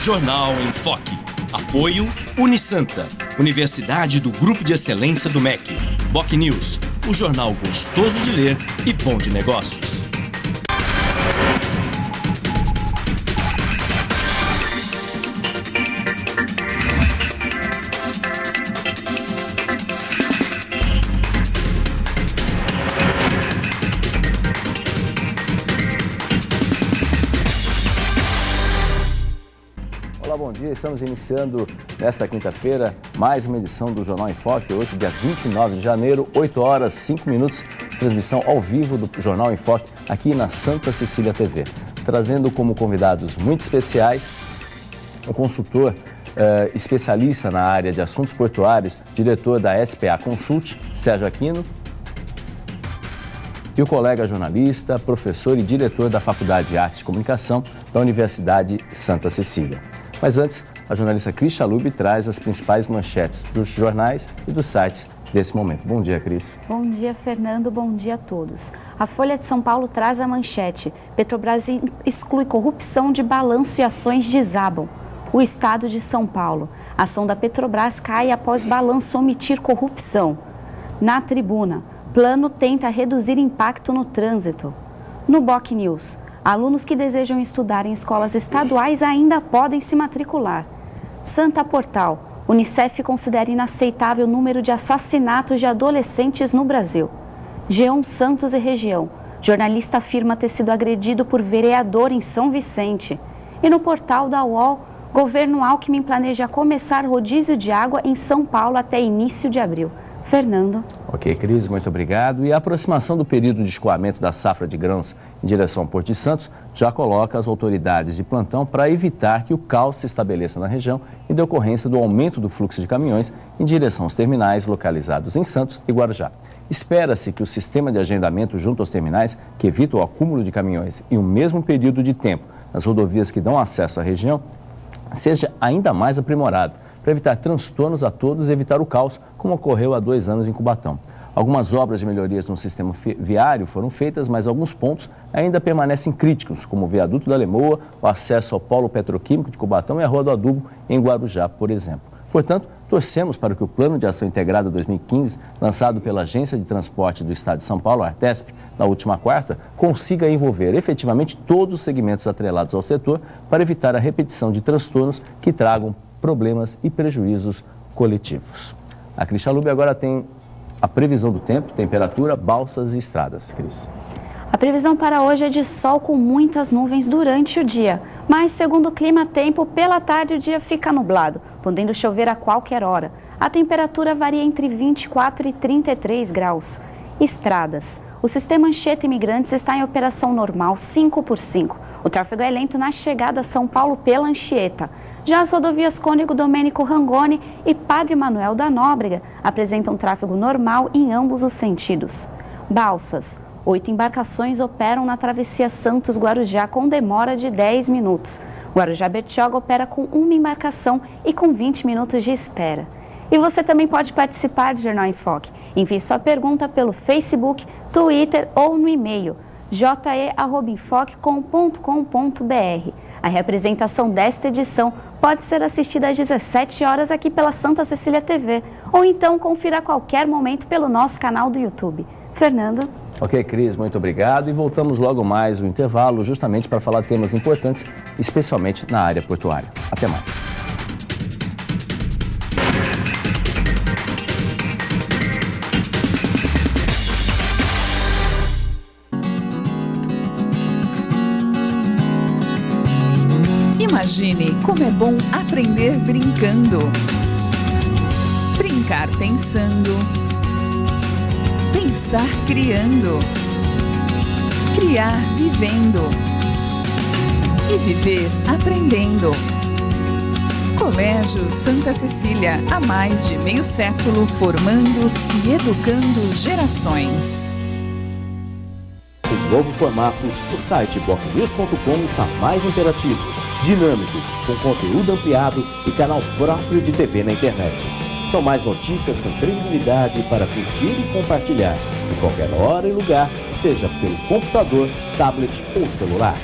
Jornal em Foque. Apoio Unisanta, Universidade do Grupo de Excelência do MEC. Boc News, o jornal gostoso de ler e bom de negócios. Olá, bom dia. Estamos iniciando nesta quinta-feira mais uma edição do Jornal em Foque. Hoje, dia 29 de janeiro, 8 horas 5 minutos, transmissão ao vivo do Jornal em Foque aqui na Santa Cecília TV. Trazendo como convidados muito especiais um consultor especialista na área de assuntos portuários, diretor da SPA Consult, Sérgio Aquino, e o colega jornalista, professor e diretor da Faculdade de Artes e Comunicação da Universidade Santa Cecília. Mas antes, a jornalista Cris Chalub traz as principais manchetes dos jornais e dos sites desse momento. Bom dia, Cris. Bom dia, Fernando. Bom dia a todos. A Folha de São Paulo traz a manchete: Petrobras exclui corrupção de balanço e ações desabam. O Estado de São Paulo. A ação da Petrobras cai após balanço omitir corrupção. Na Tribuna. Plano tenta reduzir impacto no trânsito. No Boc News. Alunos que desejam estudar em escolas estaduais ainda podem se matricular. Santa Portal. Unicef considera inaceitável o número de assassinatos de adolescentes no Brasil. G1 Santos e região. Jornalista afirma ter sido agredido por vereador em São Vicente. E no portal da UOL, governo Alckmin planeja começar rodízio de água em São Paulo até início de abril. Fernando. Ok, Cris, muito obrigado. E a aproximação do período de escoamento da safra de grãos em direção ao Porto de Santos já coloca as autoridades de plantão para evitar que o caos se estabeleça na região em decorrência do aumento do fluxo de caminhões em direção aos terminais localizados em Santos e Guarujá. Espera-se que o sistema de agendamento junto aos terminais, que evita o acúmulo de caminhões em um mesmo período de tempo nas rodovias que dão acesso à região, seja ainda mais aprimorado, para evitar transtornos a todos e evitar o caos, como ocorreu há 2 anos em Cubatão. Algumas obras de melhorias no sistema viário foram feitas, mas alguns pontos ainda permanecem críticos, como o viaduto da Lemoa, o acesso ao polo petroquímico de Cubatão e a Rua do Adubo em Guarujá, por exemplo. Portanto, torcemos para que o Plano de Ação Integrada 2015, lançado pela Agência de Transporte do Estado de São Paulo, a Artesp, na última quarta, consiga envolver efetivamente todos os segmentos atrelados ao setor para evitar a repetição de transtornos que tragam problemas e prejuízos coletivos. A Cris Chalub agora tem a previsão do tempo, temperatura, balsas e estradas. Cris. A previsão para hoje é de sol com muitas nuvens durante o dia, mas segundo o Clima Tempo, pela tarde o dia fica nublado, podendo chover a qualquer hora. A temperatura varia entre 24 e 33 graus. Estradas. O sistema Anchieta Imigrantes está em operação normal 5x5. O tráfego é lento na chegada a São Paulo pela Anchieta. Já as rodovias Cônego Domênico Rangoni e Padre Manuel da Nóbrega apresentam tráfego normal em ambos os sentidos. Balsas. 8 embarcações operam na travessia Santos-Guarujá com demora de 10 minutos. Guarujá-Bertioga opera com uma embarcação e com 20 minutos de espera. E você também pode participar do Jornal em Foque. Envie sua pergunta pelo Facebook, Twitter ou no e-mail je@enfoque.com.br. A representação desta edição pode ser assistida às 17 horas aqui pela Santa Cecília TV ou então confira a qualquer momento pelo nosso canal do YouTube. Fernando. Ok, Cris, muito obrigado. E voltamos logo mais no intervalo, justamente para falar de temas importantes, especialmente na área portuária. Até mais. Imagine como é bom aprender brincando. Brincar pensando. Pensar criando. Criar vivendo. E viver aprendendo. Colégio Santa Cecília, há mais de meio século, formando e educando gerações. Em novo formato, o site bocnews.com está mais interativo, dinâmico, com conteúdo ampliado e canal próprio de TV na internet. São mais notícias com credibilidade para curtir e compartilhar, em qualquer hora e lugar, seja pelo computador, tablet ou celular.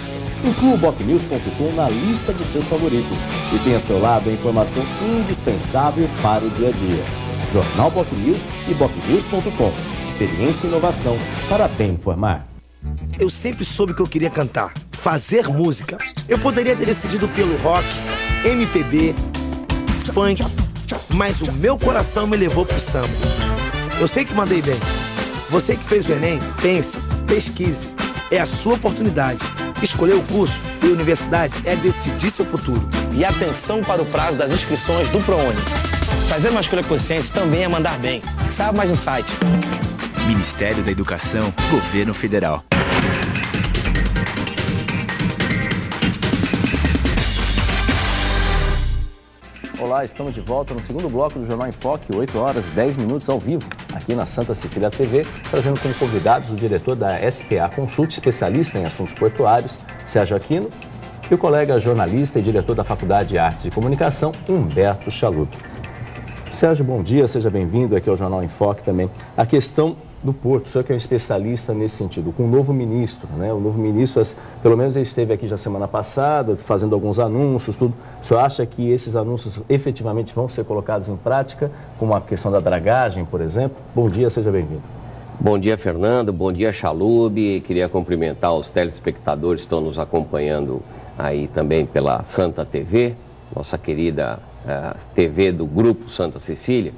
Inclua o BocNews.com na lista dos seus favoritos e tenha ao seu lado a informação indispensável para o dia a dia. Jornal BocNews e BocNews.com. Experiência e inovação para bem informar. Eu sempre soube que eu queria cantar, fazer música. Eu poderia ter decidido pelo rock, MPB, funk, mas o meu coração me levou pro samba. Eu sei que mandei bem. Você que fez o Enem, pense, pesquise. É a sua oportunidade. Escolher o curso e a universidade é decidir seu futuro. E atenção para o prazo das inscrições do ProUni. Fazer uma escolha consciente também é mandar bem. Saiba mais no site. Ministério da Educação, Governo Federal. Olá, estamos de volta no segundo bloco do Jornal em Foque, 8 horas 10 minutos ao vivo, aqui na Santa Cecília TV, trazendo como convidados o diretor da SPA Consult, especialista em assuntos portuários, Sérgio Aquino, e o colega jornalista e diretor da Faculdade de Artes e Comunicação, Humberto Chalub. Sérgio, bom dia, seja bem-vindo aqui ao Jornal em Foque também. A questão do Porto, o senhor que é um especialista nesse sentido, com o novo ministro, né? O novo ministro, pelo menos ele esteve aqui já semana passada, fazendo alguns anúncios, tudo. O senhor acha que esses anúncios efetivamente vão ser colocados em prática, como a questão da dragagem, por exemplo? Bom dia, seja bem-vindo. Bom dia, Fernando. Bom dia, Chalub. Queria cumprimentar os telespectadores que estão nos acompanhando aí também pela Santa TV, nossa querida TV do Grupo Santa Cecília.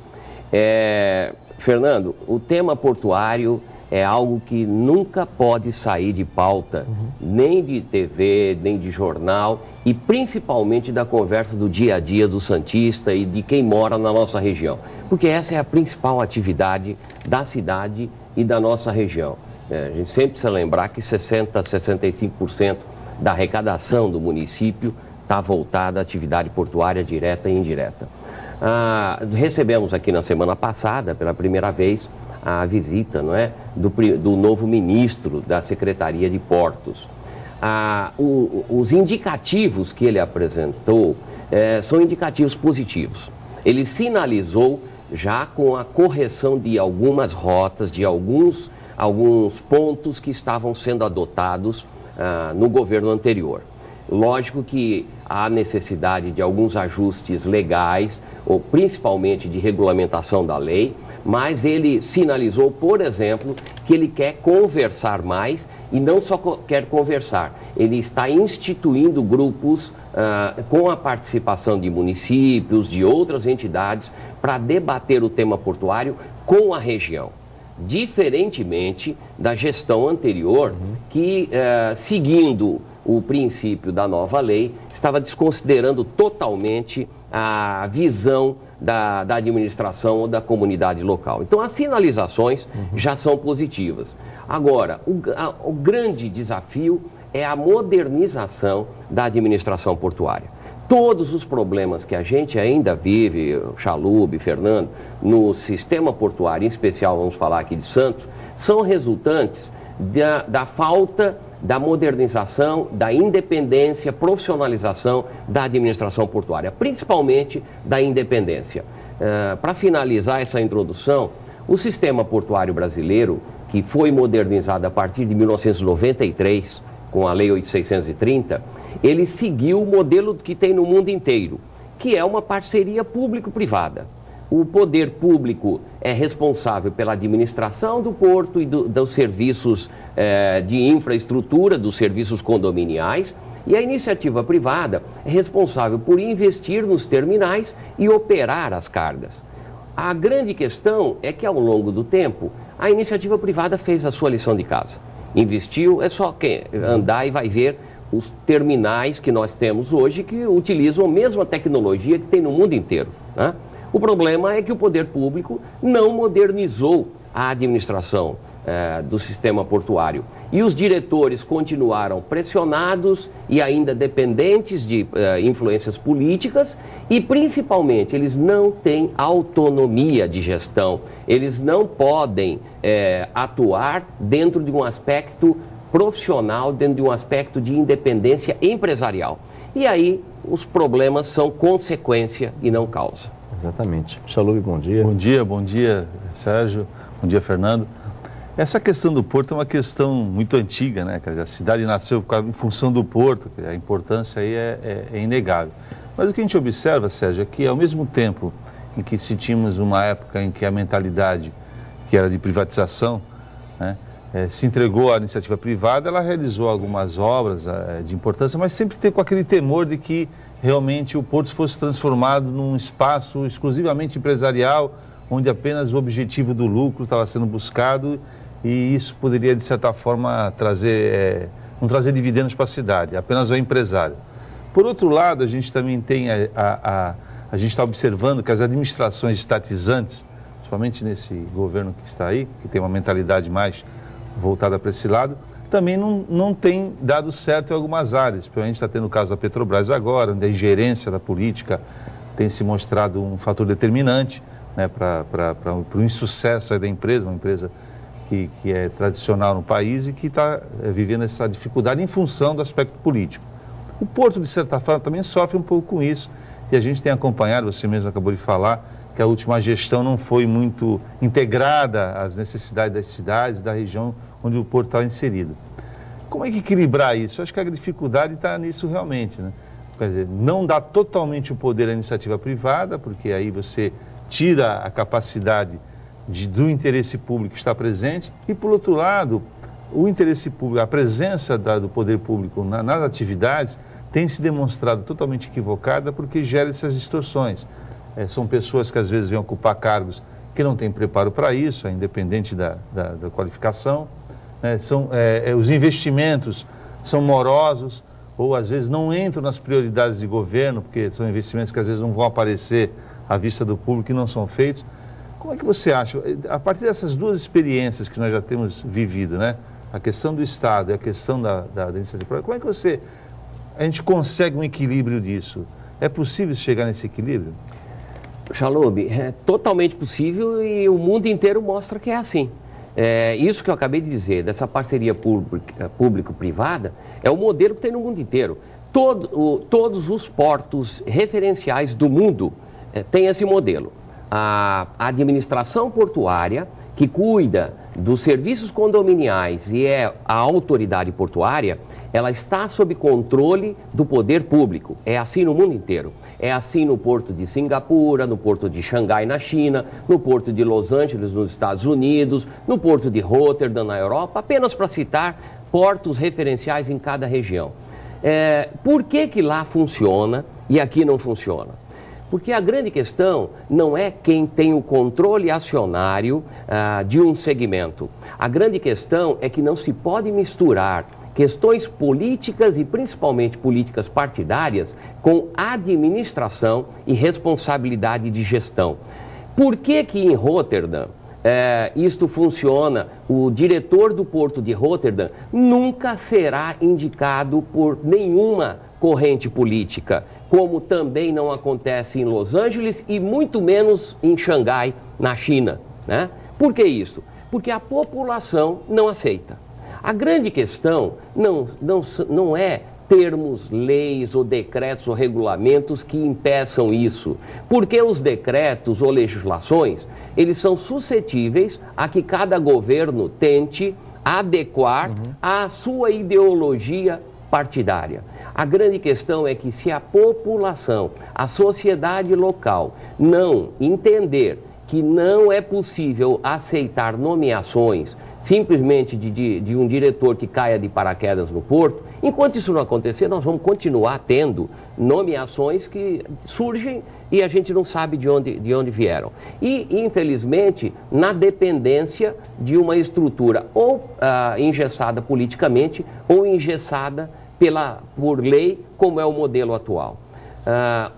Fernando, o tema portuário é algo que nunca pode sair de pauta, nem de TV, nem de jornal, e principalmente da conversa do dia a dia do santista e de quem mora na nossa região. Porque essa é a principal atividade da cidade e da nossa região. A gente sempre precisa lembrar que 60% a 65% da arrecadação do município está voltada à atividade portuária direta e indireta. Recebemos aqui na semana passada, pela primeira vez, a visita, não é, do novo ministro da Secretaria de Portos. Os indicativos que ele apresentou são indicativos positivos. Ele sinalizou já com a correção de algumas rotas, de alguns pontos que estavam sendo adotados no governo anterior. Lógico que há necessidade de alguns ajustes legais, ou principalmente de regulamentação da lei, mas ele sinalizou, por exemplo, que ele quer conversar mais e não só quer conversar, ele está instituindo grupos com a participação de municípios, de outras entidades, para debater o tema portuário com a região. Diferentemente da gestão anterior, que seguindo o princípio da nova lei, estava desconsiderando totalmente a visão da administração ou da comunidade local. Então, as sinalizações já são positivas. Agora, o grande desafio é a modernização da administração portuária. Todos os problemas que a gente ainda vive, Chalub, Fernando, no sistema portuário, em especial, vamos falar aqui de Santos, são resultantes da falta da modernização, da independência, profissionalização da administração portuária, principalmente da independência. Para finalizar essa introdução, o sistema portuário brasileiro, que foi modernizado a partir de 1993, com a Lei 8.630, ele seguiu o modelo que tem no mundo inteiro, que é uma parceria público-privada. O poder público é responsável pela administração do porto e dos serviços de infraestrutura, dos serviços condominiais, e a iniciativa privada é responsável por investir nos terminais e operar as cargas. A grande questão é que, ao longo do tempo, a iniciativa privada fez a sua lição de casa. Investiu, é só andar e vai ver os terminais que nós temos hoje que utilizam a mesma tecnologia que tem no mundo inteiro, né? O problema é que o poder público não modernizou a administração do sistema portuário. E os diretores continuaram pressionados e ainda dependentes de influências políticas e, principalmente, eles não têm autonomia de gestão. Eles não podem atuar dentro de um aspecto profissional, dentro de um aspecto de independência empresarial. E aí os problemas são consequência e não causa. Exatamente. Chalub, bom dia. Bom dia, Sérgio. Bom dia, Fernando. Essa questão do porto é uma questão muito antiga, né? Quer dizer, a cidade nasceu em função do porto, a importância aí é inegável. Mas o que a gente observa, Sérgio, é que ao mesmo tempo em que tínhamos uma época em que a mentalidade, que era de privatização, né, se entregou à iniciativa privada, ela realizou algumas obras de importância, mas sempre com aquele temor de que realmente o porto fosse transformado num espaço exclusivamente empresarial, onde apenas o objetivo do lucro estava sendo buscado, e isso poderia, de certa forma, não trazer dividendos para a cidade, apenas ao empresário. Por outro lado, a gente também tem, a gente está observando que as administrações estatizantes, principalmente nesse governo que está aí, que tem uma mentalidade mais voltada para esse lado, também não tem dado certo em algumas áreas. A gente está tendo o caso da Petrobras agora, onde a ingerência da política tem se mostrado um fator determinante, né, para o insucesso aí da empresa, uma empresa que é tradicional no país e que está vivendo essa dificuldade em função do aspecto político. O porto, de certa forma, também sofre um pouco com isso, e a gente tem acompanhado, você mesmo acabou de falar, que a última gestão não foi muito integrada às necessidades das cidades, da região onde o porto está inserido. Como é que equilibrar isso? Eu acho que a dificuldade está nisso realmente, né? Quer dizer, não dá totalmente o poder à iniciativa privada, porque aí você tira a capacidade do interesse público que está presente, e, por outro lado, o interesse público, a presença do poder público nas atividades tem se demonstrado totalmente equivocada, porque gera essas distorções. São pessoas que às vezes vêm ocupar cargos que não têm preparo para isso, independente da qualificação. Os investimentos são morosos, ou às vezes não entram nas prioridades de governo, porque são investimentos que às vezes não vão aparecer à vista do público e não são feitos. Como é que você acha, a partir dessas duas experiências que nós já temos vivido, né? A questão do Estado e a questão da iniciativa privada, como é que a gente consegue um equilíbrio disso? É possível chegar nesse equilíbrio? Chalub, é totalmente possível, e o mundo inteiro mostra que é assim. Isso que eu acabei de dizer, dessa parceria público-privada, é o modelo que tem no mundo inteiro. Todos os portos referenciais do mundo têm esse modelo. A administração portuária, que cuida dos serviços condominiais e é a autoridade portuária, ela está sob controle do poder público. É assim no mundo inteiro. É assim no porto de Singapura, no porto de Xangai, na China, no porto de Los Angeles, nos Estados Unidos, no porto de Rotterdam, na Europa, apenas para citar portos referenciais em cada região. Por que lá funciona e aqui não funciona? Porque a grande questão não é quem tem o controle acionário de um segmento. A grande questão é que não se pode misturar questões políticas e principalmente políticas partidárias com administração e responsabilidade de gestão. Por que em Rotterdam isto funciona? O diretor do porto de Rotterdam nunca será indicado por nenhuma corrente política, como também não acontece em Los Angeles e muito menos em Xangai, na China, né? Por que isso? Porque a população não aceita. A grande questão não é termos leis ou decretos ou regulamentos que impeçam isso, porque os decretos ou legislações, eles são suscetíveis a que cada governo tente adequar à sua ideologia partidária. A grande questão é que se a população, a sociedade local, não entender que não é possível aceitar nomeações simplesmente de um diretor que caia de paraquedas no porto, enquanto isso não acontecer, nós vamos continuar tendo nomeações que surgem e a gente não sabe de onde vieram. E, infelizmente, na dependência de uma estrutura ou engessada politicamente ou engessada por lei, como é o modelo atual.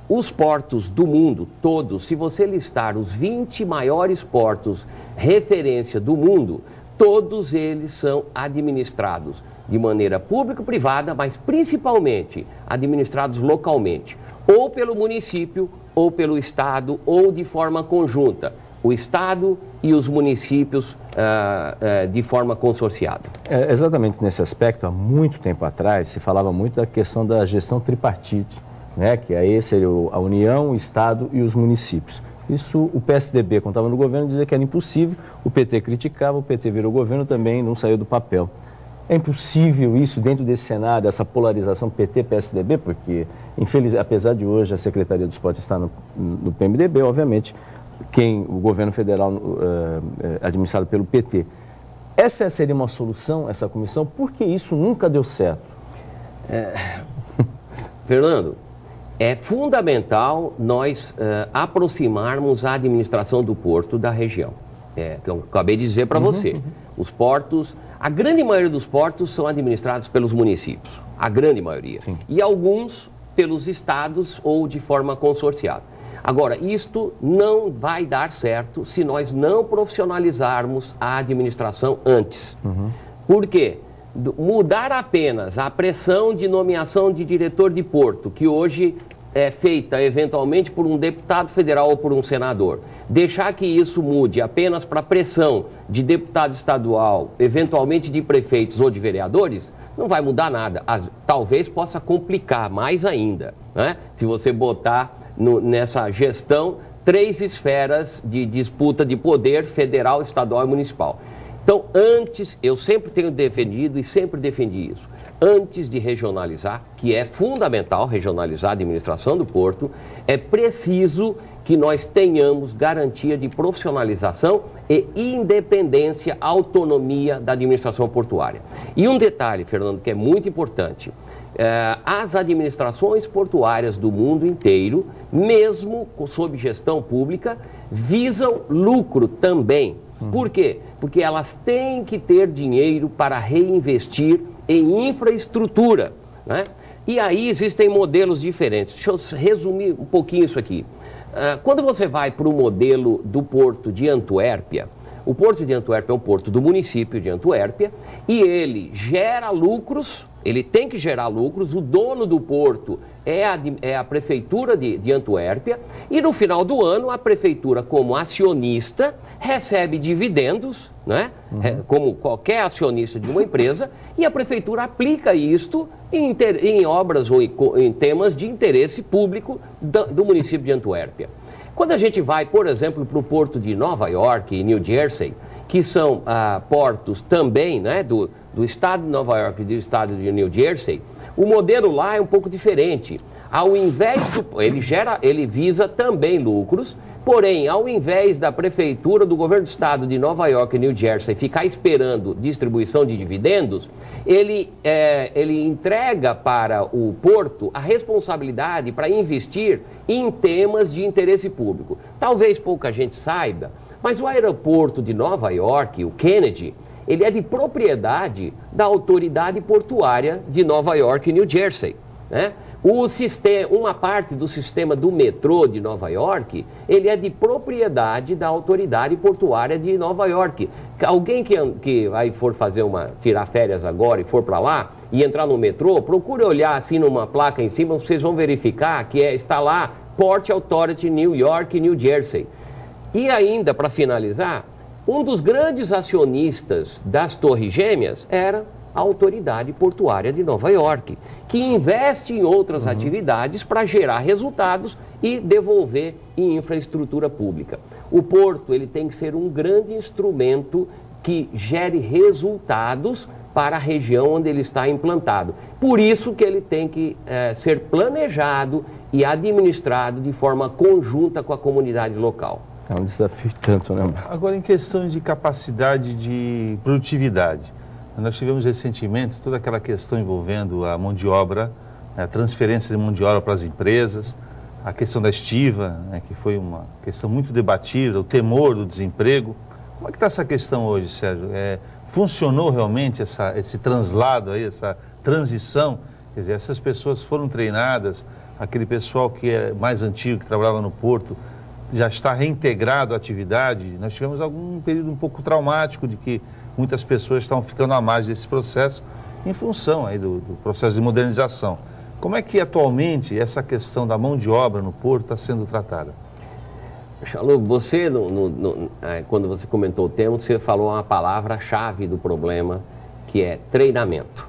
Os portos do mundo, todos, se você listar os 20 maiores portos referência do mundo, todos eles são administrados de maneira público-privada, mas principalmente administrados localmente, ou pelo município, ou pelo Estado, ou de forma conjunta. O Estado e os municípios de forma consorciada. Exatamente nesse aspecto, há muito tempo atrás, se falava muito da questão da gestão tripartite, né? Que aí seria a União, o Estado e os municípios. Isso o PSDB, quando estava no governo, dizia que era impossível, o PT criticava, o PT virou governo também, não saiu do papel. É impossível isso dentro desse cenário, essa polarização PT-PSDB, porque, apesar de hoje a Secretaria do Esporte estar no PMDB, obviamente, o governo federal administrado pelo PT. Essa seria uma solução, essa comissão, porque isso nunca deu certo. Fernando, é fundamental nós aproximarmos a administração do porto da região. Que eu acabei de dizer para você. Os portos, a grande maioria dos portos são administrados pelos municípios. A grande maioria. Sim. E alguns pelos estados ou de forma consorciada. Agora, isto não vai dar certo se nós não profissionalizarmos a administração antes. Por quê? Mudar apenas a pressão de nomeação de diretor de porto, que hoje é feita eventualmente por um deputado federal ou por um senador, deixar que isso mude apenas para pressão de deputado estadual, eventualmente de prefeitos ou de vereadores, não vai mudar nada. Talvez possa complicar mais ainda, né? Se você botar nessa gestão 3 esferas de disputa de poder federal, estadual e municipal. Então, eu sempre tenho defendido e sempre defendi isso. Antes de regionalizar, que é fundamental regionalizar a administração do porto, é preciso que nós tenhamos garantia de profissionalização e independência, autonomia da administração portuária. E um detalhe, Fernando, que é muito importante. As administrações portuárias do mundo inteiro, mesmo sob gestão pública, visam lucro também. Por quê? Porque elas têm que ter dinheiro para reinvestir em infraestrutura, né? E aí existem modelos diferentes. Deixa eu resumir um pouquinho isso aqui. Quando você vai para o modelo do porto de Antuérpia, o porto de Antuérpia é um porto do município de Antuérpia e ele gera lucros, ele tem que gerar lucros, o dono do porto é a prefeitura de Antuérpia e no final do ano a prefeitura, como acionista, recebe dividendos, né? Como qualquer acionista de uma empresa, e a prefeitura aplica isto em obras ou em temas de interesse público do município de Antuérpia. Quando a gente vai, por exemplo, para o porto de Nova York e New Jersey, que são portos também, né, do estado de Nova York e do estado de New Jersey, o modelo lá é um pouco diferente. Ao invés ele visa também lucros, porém, ao invés da prefeitura do governo do estado de Nova York e New Jersey ficar esperando distribuição de dividendos, ele entrega para o porto a responsabilidade para investir em temas de interesse público. Talvez pouca gente saiba, mas o aeroporto de Nova York, o Kennedy, ele é de propriedade da autoridade portuária de Nova York e New Jersey, né? Uma parte do sistema do metrô de Nova York, ele é de propriedade da autoridade portuária de Nova York. Alguém que for tirar férias agora e for para lá e entrar no metrô, procure olhar assim numa placa em cima, vocês vão verificar que está lá Port Authority New York e New Jersey. E ainda, para finalizar, um dos grandes acionistas das Torres Gêmeas era a autoridade portuária de Nova York, que investe em outras atividades para gerar resultados e devolver em infraestrutura pública. O porto ele tem que ser um grande instrumento que gere resultados para a região onde ele está implantado. Por isso que ele tem que ser planejado e administrado de forma conjunta com a comunidade local. É um desafio tanto, né? Agora, em questão de capacidade de produtividade, nós tivemos recentemente toda aquela questão envolvendo a mão de obra, a transferência de mão de obra para as empresas, a questão da estiva, né, que foi uma questão muito debatida, o temor do desemprego. Como é que está essa questão hoje, Sérgio? Funcionou realmente esse translado aí, essa transição? Quer dizer, essas pessoas foram treinadas, aquele pessoal que é mais antigo, que trabalhava no porto, já está reintegrado à atividade? Nós tivemos algum período um pouco traumático de que muitas pessoas estão ficando à margem desse processo em função aí do processo de modernização. Como é que atualmente essa questão da mão de obra no porto está sendo tratada? Chalub, você, quando você comentou o tema, você falou uma palavra-chave do problema, que é treinamento.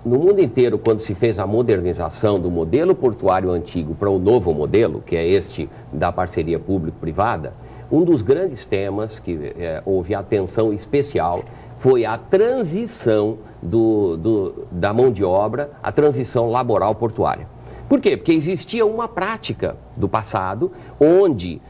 no mundo inteiro, quando se fez a modernização do modelo portuário antigo para o novo modelo, que é este da parceria público-privada, um dos grandes temas que houve atenção especial foi a transição da mão de obra, a transição laboral portuária. Por quê? Porque existia uma prática do passado onde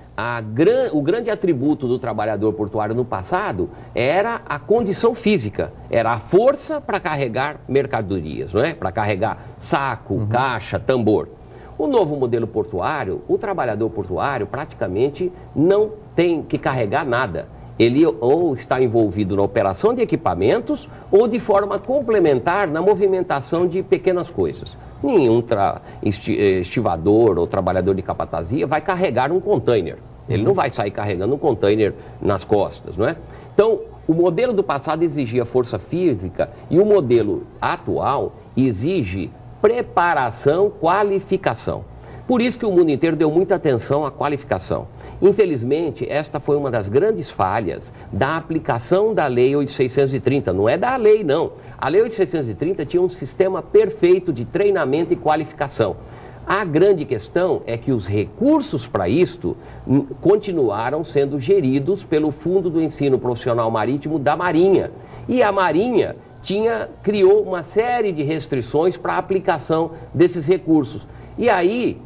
o grande atributo do trabalhador portuário no passado era a condição física, era a força para carregar mercadorias, não é? Para carregar saco, caixa, tambor. O novo modelo portuário, o trabalhador portuário praticamente não tem que carregar nada. Ele ou está envolvido na operação de equipamentos ou de forma complementar na movimentação de pequenas coisas. Nenhum estivador ou trabalhador de capatazia vai carregar um container. Ele não vai sair carregando um container nas costas, não é? Então, o modelo do passado exigia força física e o modelo atual exige preparação, qualificação. Por isso que o mundo inteiro deu muita atenção à qualificação. Infelizmente, esta foi uma das grandes falhas da aplicação da Lei 8.630. Não é da lei, não. A Lei 8.630 tinha um sistema perfeito de treinamento e qualificação. A grande questão é que os recursos para isto continuaram sendo geridos pelo Fundo do Ensino Profissional Marítimo da Marinha. E a Marinha criou uma série de restrições para a aplicação desses recursos. E aí,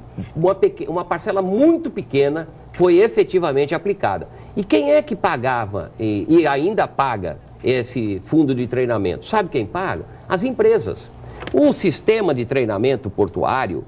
uma parcela muito pequena foi efetivamente aplicada. E quem é que pagava e ainda paga esse fundo de treinamento? Sabe quem paga? As empresas. O sistema de treinamento portuário,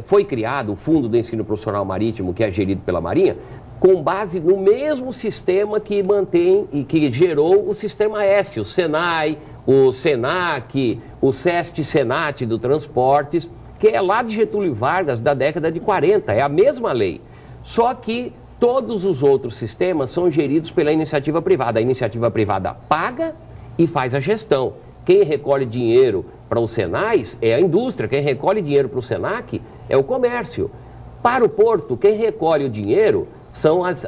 foi criado, o Fundo do Ensino Profissional Marítimo, que é gerido pela Marinha, com base no mesmo sistema que mantém e que gerou o Sistema S, o Senai, o Senac, o SEST-Senat do Transportes, que é lá de Getúlio Vargas, da década de 40, é a mesma lei. Só que todos os outros sistemas são geridos pela iniciativa privada. A iniciativa privada paga e faz a gestão. Quem recolhe dinheiro para os Senais é a indústria, quem recolhe dinheiro para o Senac é o comércio. Para o porto, quem recolhe o dinheiro são as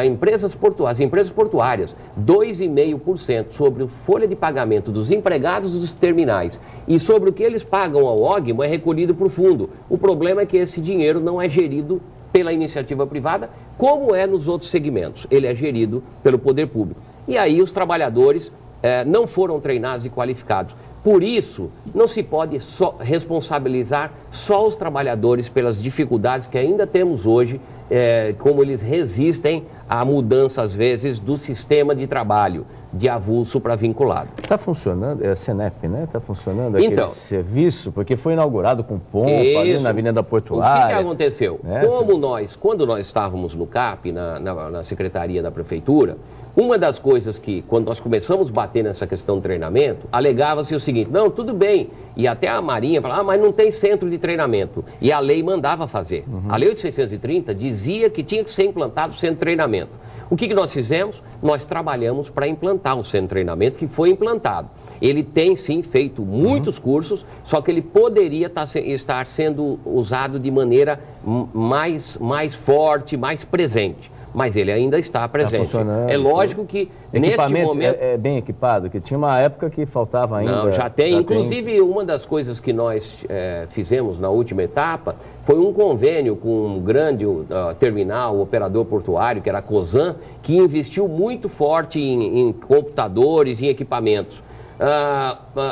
empresas portuárias, 2,5% sobre a folha de pagamento dos empregados dos terminais e sobre o que eles pagam ao ógimo é recolhido para o fundo. O problema é que esse dinheiro não é gerido pela iniciativa privada, como é nos outros segmentos. Ele é gerido pelo poder público. E aí os trabalhadores não foram treinados e qualificados. Por isso, não se pode responsabilizar só os trabalhadores pelas dificuldades que ainda temos hoje, como eles resistem à mudança, às vezes, do sistema de trabalho, de avulso para vinculado. Está funcionando, é a Senep, né? Está funcionando aquele serviço, porque foi inaugurado com pompa ali na Avenida Portuária. O que aconteceu? Quando nós estávamos no CAP, na Secretaria da Prefeitura, uma das coisas que, quando nós começamos a bater nessa questão do treinamento, alegava-se o seguinte: não, tudo bem, e até a Marinha falava, mas não tem centro de treinamento, e a lei mandava fazer. A Lei 8.630 dizia que tinha que ser implantado o centro de treinamento. O que nós fizemos? Nós trabalhamos para implantar o centro de treinamento, que foi implantado. Ele tem, sim, feito muitos cursos, só que ele poderia estar sendo usado de maneira mais forte, mais presente. Mas ele ainda está presente. É lógico que neste momento... É bem equipado, que tinha uma época que faltava ainda... Não, já tem. Inclusive, uma das coisas que nós fizemos na última etapa foi um convênio com um grande terminal, operador portuário, que era a Cosan, que investiu muito forte em computadores, em equipamentos.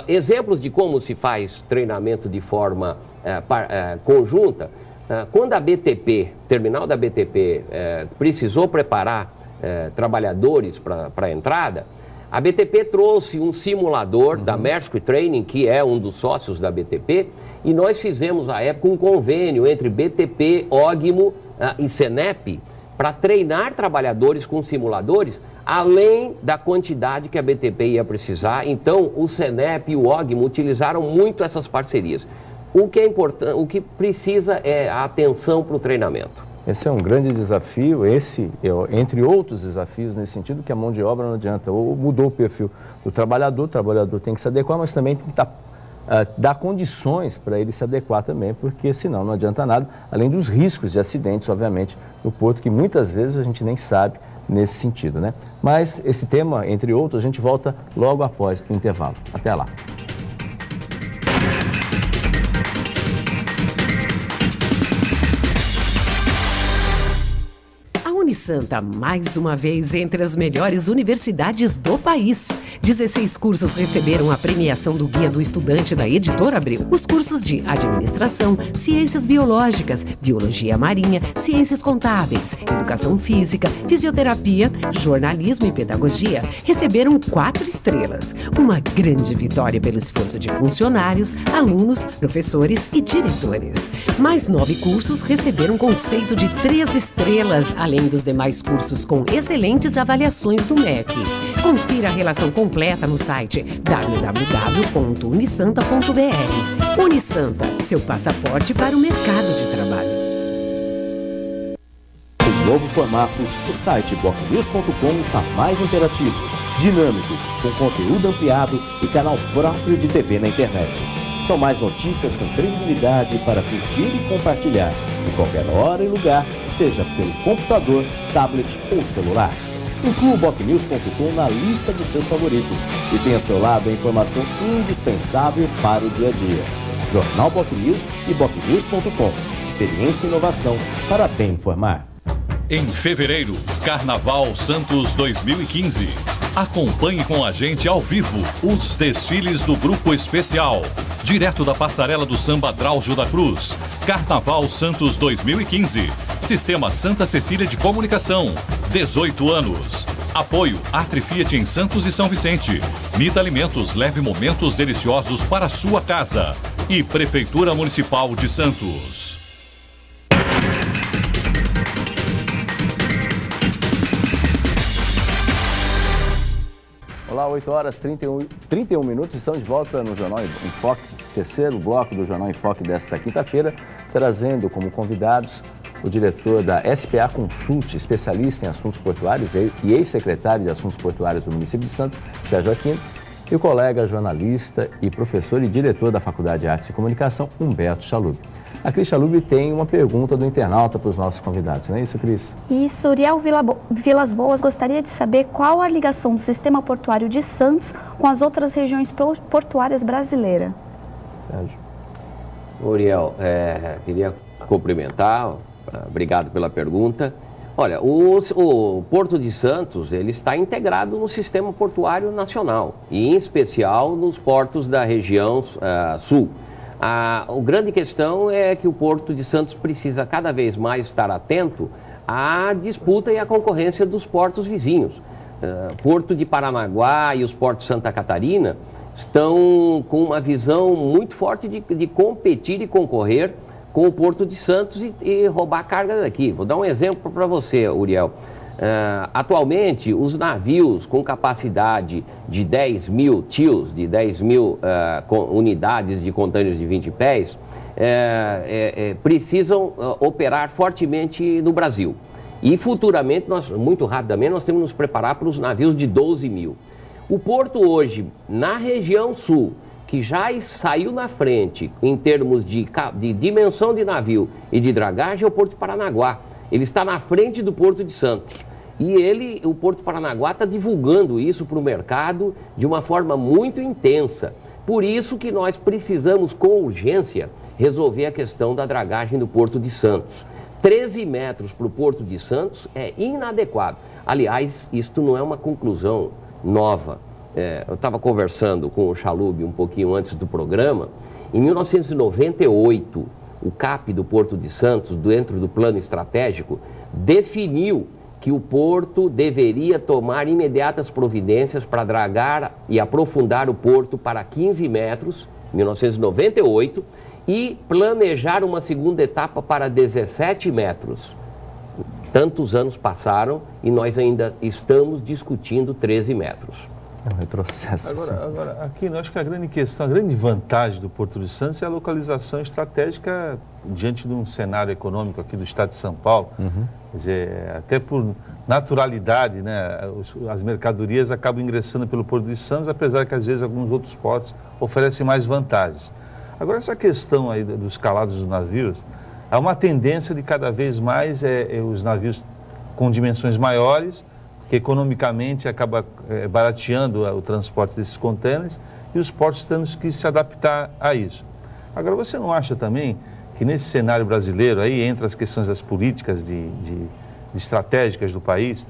Exemplos de como se faz treinamento de forma conjunta. Quando a BTP, terminal da BTP, precisou preparar trabalhadores para a entrada, a BTP trouxe um simulador da Maersk Training, que é um dos sócios da BTP, e nós fizemos, à época, um convênio entre BTP, Ógimo e Senep para treinar trabalhadores com simuladores, além da quantidade que a BTP ia precisar. Então, o Senep e o Ógimo utilizaram muito essas parcerias. O que é importante, o que precisa é a atenção para o treinamento. Esse é um grande desafio, entre outros desafios nesse sentido, que a mão de obra não adianta, ou mudou o perfil do trabalhador, o trabalhador tem que se adequar, mas também tem que dar condições para ele se adequar também, porque senão não adianta nada, além dos riscos de acidentes, obviamente, no porto, que muitas vezes a gente nem sabe nesse sentido, né? Mas esse tema, entre outros, a gente volta logo após o intervalo. Até lá. Unisanta, mais uma vez entre as melhores universidades do país. 16 cursos receberam a premiação do Guia do Estudante da Editora Abril. Os cursos de Administração, Ciências Biológicas, Biologia Marinha, Ciências Contábeis, Educação Física, Fisioterapia, Jornalismo e Pedagogia receberam 4 estrelas. Uma grande vitória pelo esforço de funcionários, alunos, professores e diretores. Mais 9 cursos receberam conceito de 3 estrelas, além dos demais cursos com excelentes avaliações do MEC. Confira a relação completa no site www.unisanta.br. Unisanta, seu passaporte para o mercado de trabalho. O novo formato, o site bocnews.com está mais interativo, dinâmico, com conteúdo ampliado e canal próprio de TV na internet. São mais notícias com credibilidade para curtir e compartilhar, em qualquer hora e lugar, seja pelo computador, tablet ou celular. Inclua o bocnews.com na lista dos seus favoritos e tenha ao seu lado a informação indispensável para o dia a dia. Jornal Bocnews e bocnews.com. Experiência e inovação para bem informar. Em fevereiro, Carnaval Santos 2015. Acompanhe com a gente ao vivo os desfiles do Grupo Especial. Direto da passarela do Samba Drauzio da Cruz. Carnaval Santos 2015. Sistema Santa Cecília de Comunicação. 18 anos. Apoio Atri Fiat em Santos e São Vicente. Mita Alimentos, leve momentos deliciosos para a sua casa. E Prefeitura Municipal de Santos. Olá, 8 horas 31 minutos, estamos de volta no Jornal em Foque, terceiro bloco do Jornal em Foque desta quinta-feira, trazendo como convidados o diretor da SPA Consult, especialista em assuntos portuários e ex-secretário de Assuntos Portuários do município de Santos, Sérgio Aquino, e o colega jornalista e professor e diretor da Faculdade de Artes e Comunicação, Humberto Chalub. A Cris Chalub tem uma pergunta do internauta para os nossos convidados, não é isso, Cris? Isso, Uriel Vilas Boas gostaria de saber qual a ligação do sistema portuário de Santos com as outras regiões portuárias brasileiras. Sérgio. Uriel, queria cumprimentar, obrigado pela pergunta. Olha, o Porto de Santos, ele está integrado no sistema portuário nacional, e em especial nos portos da região sul. A grande questão é que o Porto de Santos precisa cada vez mais estar atento à disputa e à concorrência dos portos vizinhos. Porto de Paranaguá e os portos de Santa Catarina estão com uma visão muito forte de competir e concorrer com o Porto de Santos e roubar carga daqui. Vou dar um exemplo para você, Uriel. Atualmente, os navios com capacidade de 10 mil TEUs, de 10 mil unidades de contêineres de 20 pés, precisam operar fortemente no Brasil. E futuramente, muito rapidamente, nós temos que nos preparar para os navios de 12 mil. O porto hoje, na região sul, que já saiu na frente em termos de dimensão de navio e de dragagem, é o Porto de Paranaguá. Ele está na frente do Porto de Santos. E o Porto de Paranaguá está divulgando isso para o mercado de uma forma muito intensa. Por isso que nós precisamos, com urgência, resolver a questão da dragagem do Porto de Santos. 13 metros para o Porto de Santos é inadequado. Aliás, isto não é uma conclusão nova. Eu estava conversando com o Chalub um pouquinho antes do programa. Em 1998, o CAP do Porto de Santos, dentro do plano estratégico, definiu que o porto deveria tomar imediatas providências para dragar e aprofundar o porto para 15 metros, em 1998, e planejar uma segunda etapa para 17 metros. Tantos anos passaram e nós ainda estamos discutindo 13 metros. É um retrocesso. Agora, aqui, eu acho que a grande questão, a grande vantagem do Porto de Santos é a localização estratégica diante de um cenário econômico aqui do estado de São Paulo. Quer dizer, até por naturalidade, né, as mercadorias acabam ingressando pelo Porto de Santos, apesar que às vezes alguns outros portos oferecem mais vantagens. Agora, essa questão aí dos calados dos navios, há uma tendência de cada vez mais os navios com dimensões maiores, que economicamente acaba barateando o transporte desses contêineres, e os portos tendo que se adaptar a isso. Agora, você não acha também que nesse cenário brasileiro, aí entre as questões das políticas de estratégicas do país,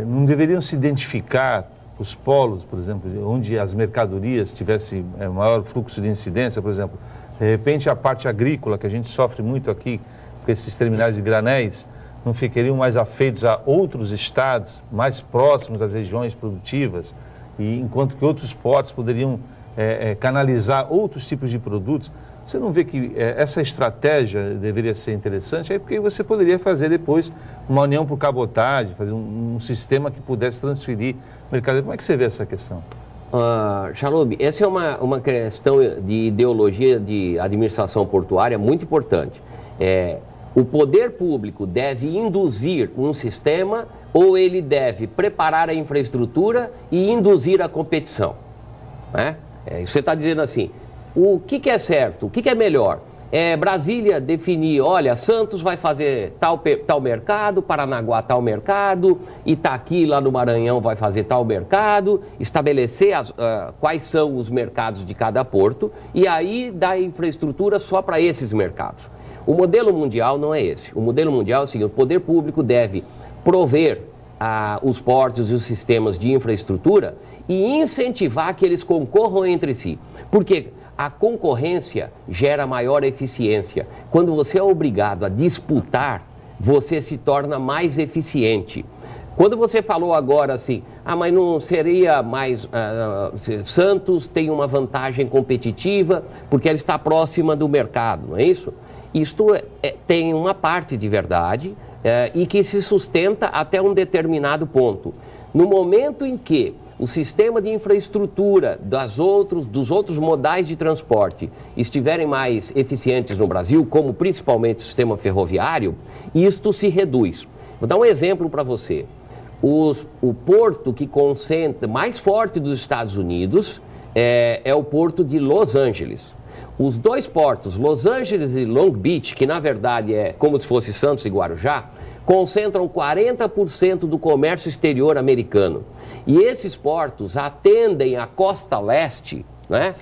não deveriam se identificar os polos, por exemplo, onde as mercadorias tivessem maior fluxo de incidência, por exemplo, de repente a parte agrícola, que a gente sofre muito aqui, com esses terminais de granéis, não ficariam mais afeitos a outros estados mais próximos das regiões produtivas, e enquanto que outros portos poderiam canalizar outros tipos de produtos. Você não vê que essa estratégia deveria ser interessante? Aí porque você poderia fazer depois uma união por cabotagem, fazer um sistema que pudesse transferir mercadoria. Como é que você vê essa questão? Chalub, essa é uma questão de ideologia de administração portuária muito importante. O poder público deve induzir um sistema ou ele deve preparar a infraestrutura e induzir a competição? Você está dizendo assim, o que é certo, o que é melhor? Brasília definir, olha, Santos vai fazer tal mercado, Paranaguá tal mercado, Itaqui lá no Maranhão vai fazer tal mercado, estabelecer quais são os mercados de cada porto e aí dar infraestrutura só para esses mercados. O modelo mundial não é esse. O modelo mundial é o seguinte, o poder público deve prover os portos e os sistemas de infraestrutura e incentivar que eles concorram entre si. Porque a concorrência gera maior eficiência. Quando você é obrigado a disputar, você se torna mais eficiente. Quando você falou agora assim, mas não seria mais... Santos tem uma vantagem competitiva porque ela está próxima do mercado, não é isso? Isto tem uma parte de verdade e que se sustenta até um determinado ponto. No momento em que o sistema de infraestrutura dos outros modais de transporte estiverem mais eficientes no Brasil, como principalmente o sistema ferroviário, isto se reduz. Vou dar um exemplo para você. O porto que concentra mais forte dos Estados Unidos é o porto de Los Angeles. Os dois portos, Los Angeles e Long Beach, que na verdade é como se fosse Santos e Guarujá, concentram 40% do comércio exterior americano. E esses portos atendem a costa leste, né?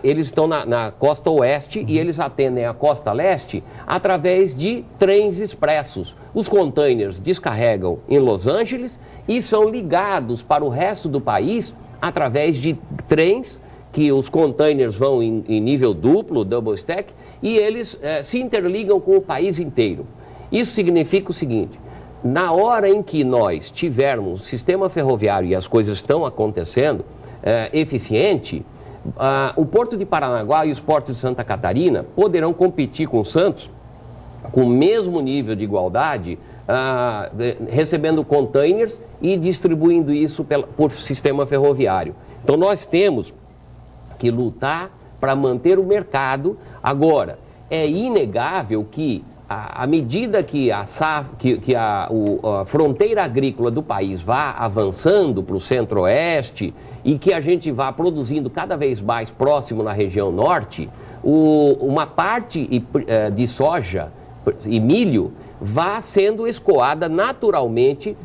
Eles estão na costa oeste e eles atendem a costa leste através de trens expressos. Os containers descarregam em Los Angeles e são ligados para o resto do país através de trens, que os containers vão em nível duplo, double stack, e eles se interligam com o país inteiro. Isso significa o seguinte: na hora em que nós tivermos o sistema ferroviário e as coisas estão acontecendo eficiente, o Porto de Paranaguá e os portos de Santa Catarina poderão competir com Santos com o mesmo nível de igualdade, recebendo containers e distribuindo isso por sistema ferroviário. Então nós temos que lutar para manter o mercado. Agora, é inegável que à medida que a fronteira agrícola do país vá avançando para o centro-oeste e que a gente vá produzindo cada vez mais próximo na região norte, uma parte de soja e milho vá sendo escoada naturalmente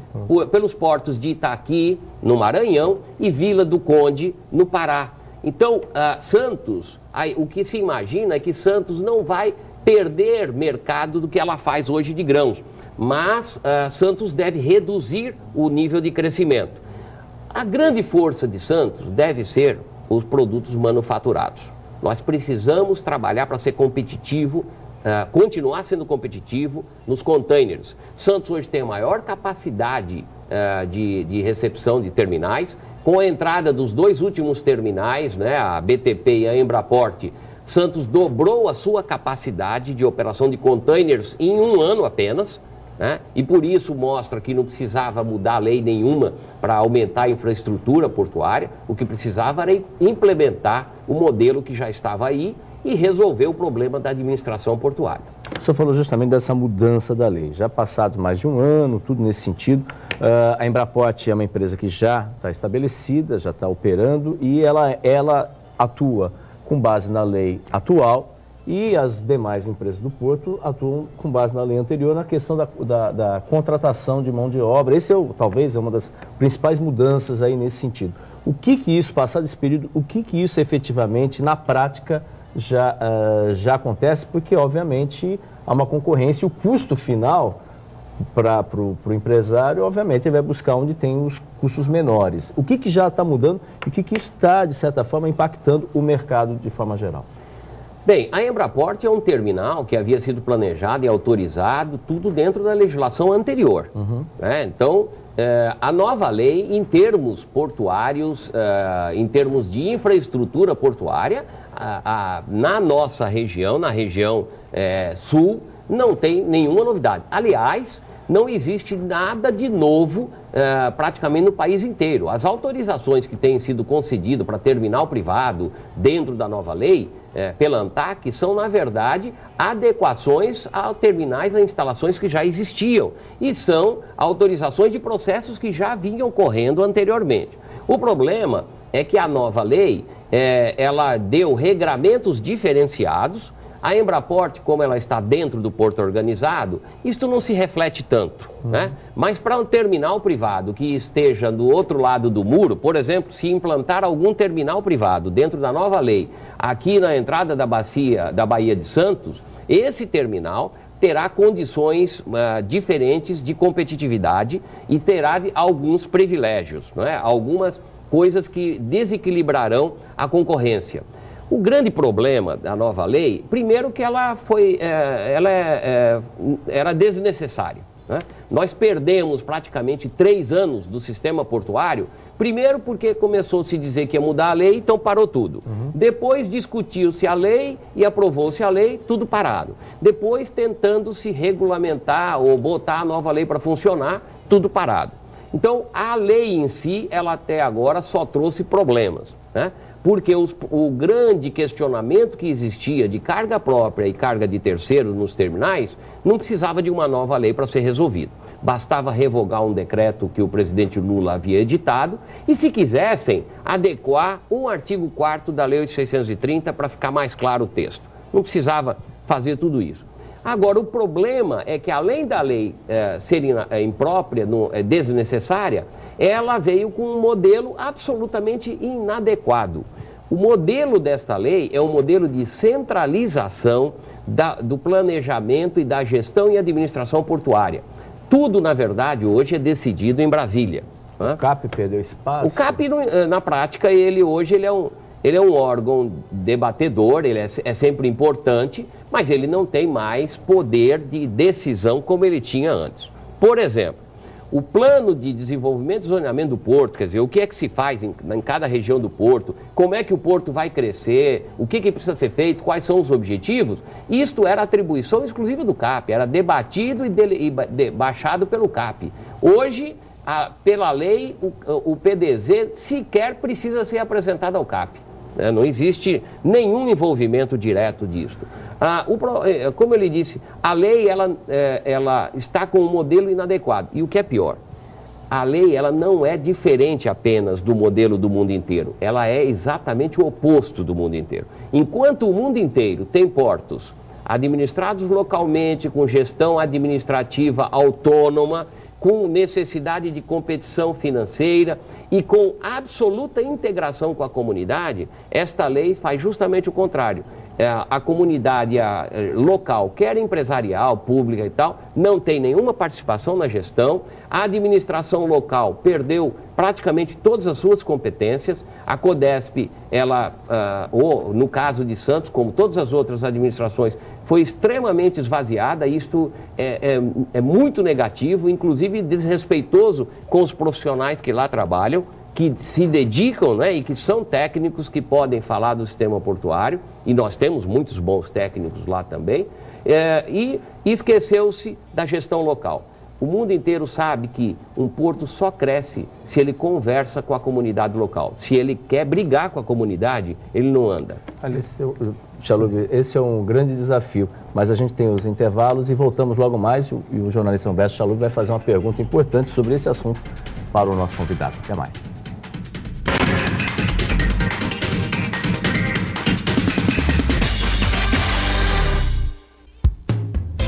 pelos portos de Itaqui, no Maranhão, e Vila do Conde, no Pará. Então, Santos, o que se imagina é que Santos não vai perder mercado do que ela faz hoje de grãos, mas Santos deve reduzir o nível de crescimento. A grande força de Santos deve ser os produtos manufaturados. Nós precisamos trabalhar para ser competitivo, continuar sendo competitivo nos containers. Santos hoje tem a maior capacidade de recepção de terminais. Com a entrada dos dois últimos terminais, né, a BTP e a Embraport, Santos dobrou a sua capacidade de operação de containers em um ano apenas, né? E por isso mostra que não precisava mudar lei nenhuma para aumentar a infraestrutura portuária. O que precisava era implementar o modelo que já estava aí e resolver o problema da administração portuária. O senhor falou justamente dessa mudança da lei. Já passado mais de um ano, tudo nesse sentido. A Embraport é uma empresa que já está estabelecida, já está operando e ela atua com base na lei atual e as demais empresas do Porto atuam com base na lei anterior na questão da contratação de mão de obra. Esse talvez é uma das principais mudanças aí nesse sentido. O que isso, passado esse período, o que isso efetivamente, na prática, já acontece? Porque, obviamente, há uma concorrência e o custo final para o empresário, obviamente, ele vai buscar onde tem os custos menores. O que já está mudando e o que isso está, de certa forma, impactando o mercado de forma geral? Bem, a Embraport é um terminal que havia sido planejado e autorizado, tudo dentro da legislação anterior. Né? Então, a nova lei, em termos portuários, em termos de infraestrutura portuária, na nossa região, na região sul, não tem nenhuma novidade. Aliás, não existe nada de novo praticamente no país inteiro. As autorizações que têm sido concedidas para terminal privado dentro da nova lei, pela ANTAC, são, na verdade, adequações a terminais, a instalações que já existiam. E são autorizações de processos que já vinham correndo anteriormente. O problema é que a nova lei, ela deu regramentos diferenciados. A Embraport, como ela está dentro do porto organizado, isto não se reflete tanto, né? Mas para um terminal privado que esteja do outro lado do muro, por exemplo, se implantar algum terminal privado dentro da nova lei, aqui na entrada da Baía de Santos, esse terminal terá condições diferentes de competitividade e terá alguns privilégios, não é? Algumas coisas que desequilibrarão a concorrência. O grande problema da nova lei, primeiro que ela era desnecessária, né? Nós perdemos praticamente 3 anos do sistema portuário, primeiro porque começou a se dizer que ia mudar a lei, então parou tudo. Depois discutiu-se a lei e aprovou-se a lei, tudo parado. Depois tentando se regulamentar ou botar a nova lei para funcionar, tudo parado. Então a lei em si, ela até agora só trouxe problemas, né? Porque o grande questionamento que existia de carga própria e carga de terceiro nos terminais não precisava de uma nova lei para ser resolvido. Bastava revogar um decreto que o presidente Lula havia editado e, se quisessem, adequar um artigo 4º da Lei 8.630 para ficar mais claro o texto. Não precisava fazer tudo isso. Agora, o problema é que, além da lei ser imprópria, desnecessária, ela veio com um modelo absolutamente inadequado. O modelo desta lei é um modelo de centralização do planejamento e da gestão e administração portuária. Tudo, na verdade, hoje é decidido em Brasília. O CAP perdeu espaço? O CAP, na prática, ele é um órgão debatedor, ele é sempre importante, mas ele não tem mais poder de decisão como ele tinha antes. Por exemplo, o plano de desenvolvimento e zoneamento do porto, quer dizer, o que é que se faz em cada região do porto, como é que o porto vai crescer, o que precisa ser feito, quais são os objetivos, isto era atribuição exclusiva do CAP, era debatido e baixado pelo CAP. Hoje, pela lei, o PDZ sequer precisa ser apresentado ao CAP. Não existe nenhum envolvimento direto disso. Como eu lhe disse, a lei ela está com um modelo inadequado. E o que é pior, a lei ela não é diferente apenas do modelo do mundo inteiro. Ela é exatamente o oposto do mundo inteiro. Enquanto o mundo inteiro tem portos administrados localmente, com gestão administrativa autônoma, com necessidade de competição financeira e com absoluta integração com a comunidade, esta lei faz justamente o contrário. A comunidade local, quer empresarial, pública e tal, não tem nenhuma participação na gestão. A administração local perdeu praticamente todas as suas competências. A CODESP, ou no caso de Santos, como todas as outras administrações, foi extremamente esvaziada. Isto é muito negativo, inclusive desrespeitoso com os profissionais que lá trabalham, que se dedicam, né, e que são técnicos que podem falar do sistema portuário, e nós temos muitos bons técnicos lá também, e esqueceu-se da gestão local. O mundo inteiro sabe que um porto só cresce se ele conversa com a comunidade local. Se ele quer brigar com a comunidade, ele não anda. Chalub, esse é um grande desafio, mas a gente tem os intervalos e voltamos logo mais, e o jornalista Humberto Chalub vai fazer uma pergunta importante sobre esse assunto para o nosso convidado. Até mais.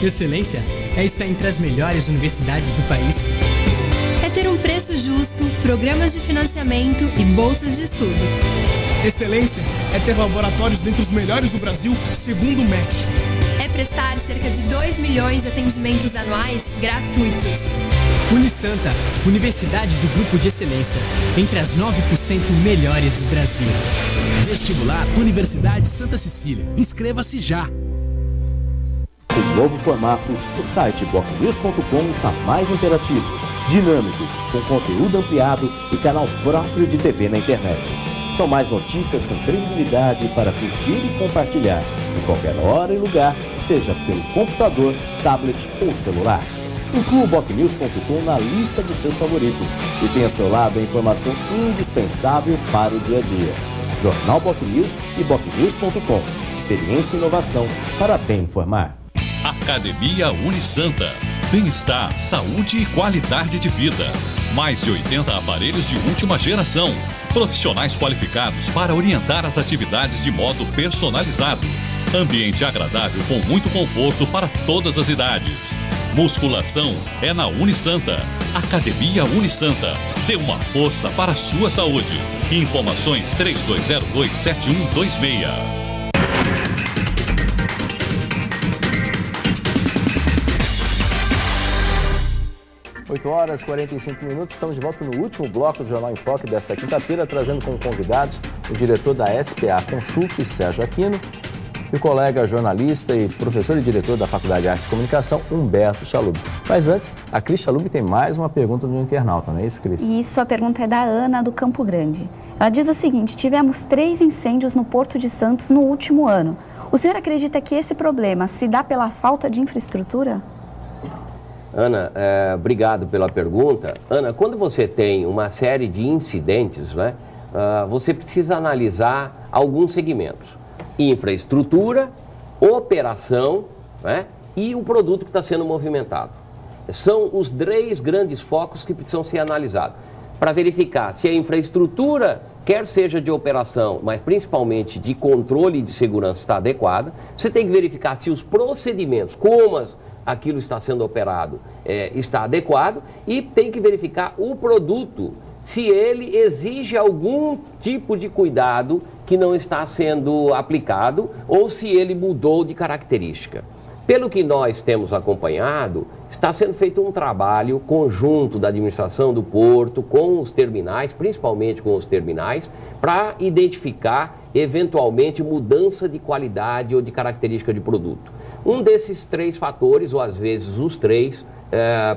Excelência é estar entre as melhores universidades do país. É ter um preço justo, programas de financiamento e bolsas de estudo. Excelência é ter laboratórios dentre os melhores do Brasil, segundo o MEC. É prestar cerca de 2 milhões de atendimentos anuais gratuitos. Unisanta, Universidade do Grupo de Excelência, entre as 9% melhores do Brasil. Vestibular Universidade Santa Cecília. Inscreva-se já! O novo formato, o site bocnews.com está mais interativo, dinâmico, com conteúdo ampliado e canal próprio de TV na internet. São mais notícias com credibilidade para curtir e compartilhar, em qualquer hora e lugar, seja pelo computador, tablet ou celular. Inclua o bocnews.com na lista dos seus favoritos e tenha ao seu lado a informação indispensável para o dia a dia. Jornal BocNews e bocnews.com. Experiência e inovação para bem informar. Academia Unisanta. Bem-estar, saúde e qualidade de vida. Mais de 80 aparelhos de última geração. Profissionais qualificados para orientar as atividades de modo personalizado. Ambiente agradável com muito conforto para todas as idades. Musculação é na Unisanta. Academia Unisanta. Dê uma força para a sua saúde. Informações 3202-7126. 8h45, estamos de volta no último bloco do Jornal em Foque desta quinta-feira, trazendo como convidados o diretor da SPA Consulting, Sérgio Aquino, e o colega jornalista e professor e diretor da Faculdade de Artes e Comunicação, Humberto Chalub. Mas antes, a Cris Chalub tem mais uma pergunta do internauta, não é isso, Cris? Isso, a pergunta é da Ana, do Campo Grande. Ela diz o seguinte: tivemos 3 incêndios no Porto de Santos no último ano. O senhor acredita que esse problema se dá pela falta de infraestrutura? Ana, obrigado pela pergunta. Ana, quando você tem uma série de incidentes, né, você precisa analisar alguns segmentos: infraestrutura, operação, né, e o produto que está sendo movimentado. São os 3 grandes focos que precisam ser analisados para verificar se a infraestrutura, quer seja de operação, mas principalmente de controle de segurança, está adequada. Você tem que verificar se os procedimentos, como aquilo está sendo operado, está adequado, e tem que verificar o produto, se ele exige algum tipo de cuidado que não está sendo aplicado ou se ele mudou de característica. Pelo que nós temos acompanhado, está sendo feito um trabalho conjunto da administração do porto com os terminais, principalmente com os terminais, para identificar eventualmente mudança de qualidade ou de característica de produto. Um desses 3 fatores, ou às vezes os 3,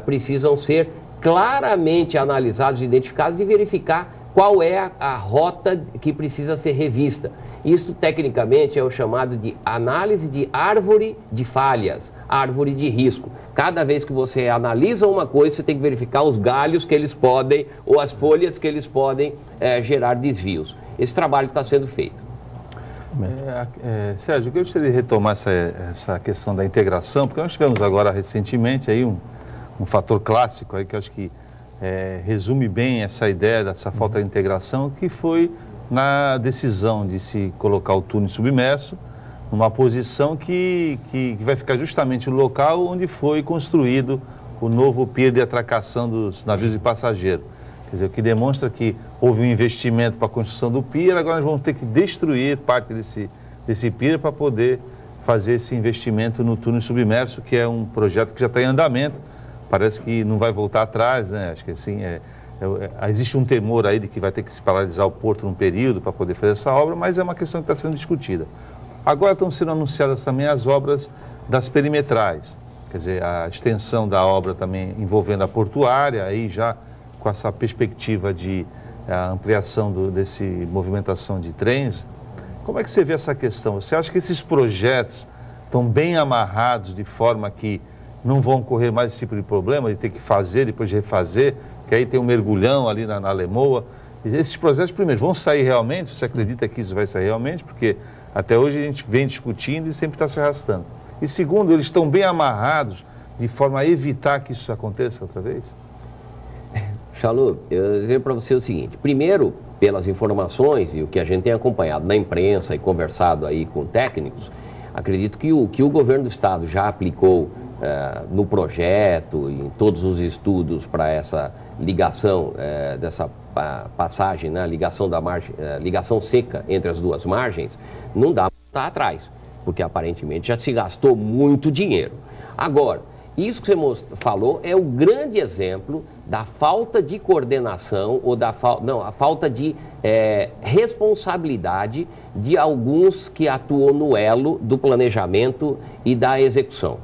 precisam ser claramente analisados, identificados e verificar qual é a rota que precisa ser revista. Isso, tecnicamente, é o chamado de análise de árvore de falhas, árvore de risco. Cada vez que você analisa uma coisa, você tem que verificar os galhos que eles podem, ou as folhas que eles podem gerar desvios. Esse trabalho está sendo feito. Sérgio, eu gostaria de retomar essa questão da integração, porque nós tivemos agora recentemente aí um fator clássico aí que eu acho que resume bem essa ideia dessa falta de integração, que foi na decisão de se colocar o túnel submerso numa posição que vai ficar justamente no local onde foi construído o novo pier de atracação dos navios de passageiro. Quer dizer, o que demonstra que houve um investimento para a construção do pier, agora nós vamos ter que destruir parte desse pier para poder fazer esse investimento no túnel submerso, que é um projeto que já está em andamento, parece que não vai voltar atrás, né? Acho que assim, existe um temor aí de que vai ter que se paralisar o porto num período para poder fazer essa obra, mas é uma questão que está sendo discutida. Agora estão sendo anunciadas também as obras das perimetrais, quer dizer, a extensão da obra também envolvendo a portuária, aí já com essa perspectiva de ampliação desse movimentação de trens. Como é que você vê essa questão? Você acha que esses projetos estão bem amarrados de forma que não vão correr mais esse tipo de problema, de ter que fazer, depois de refazer, que aí tem um mergulhão ali na Lemoa? E esses projetos, primeiro, vão sair realmente? Você acredita que isso vai sair realmente? Porque até hoje a gente vem discutindo e sempre está se arrastando. E segundo, eles estão bem amarrados de forma a evitar que isso aconteça outra vez? Chalub, eu dizer para você o seguinte: primeiro, pelas informações e o que a gente tem acompanhado na imprensa e conversado aí com técnicos, acredito que o governo do estado já aplicou no projeto, em todos os estudos para essa ligação dessa passagem, né, ligação seca entre as duas margens, não dá para voltar atrás. porque aparentemente já se gastou muito dinheiro. Agora, isso que você falou é o grande exemplo da falta de coordenação ou a falta de responsabilidade de alguns que atuam no elo do planejamento e da execução.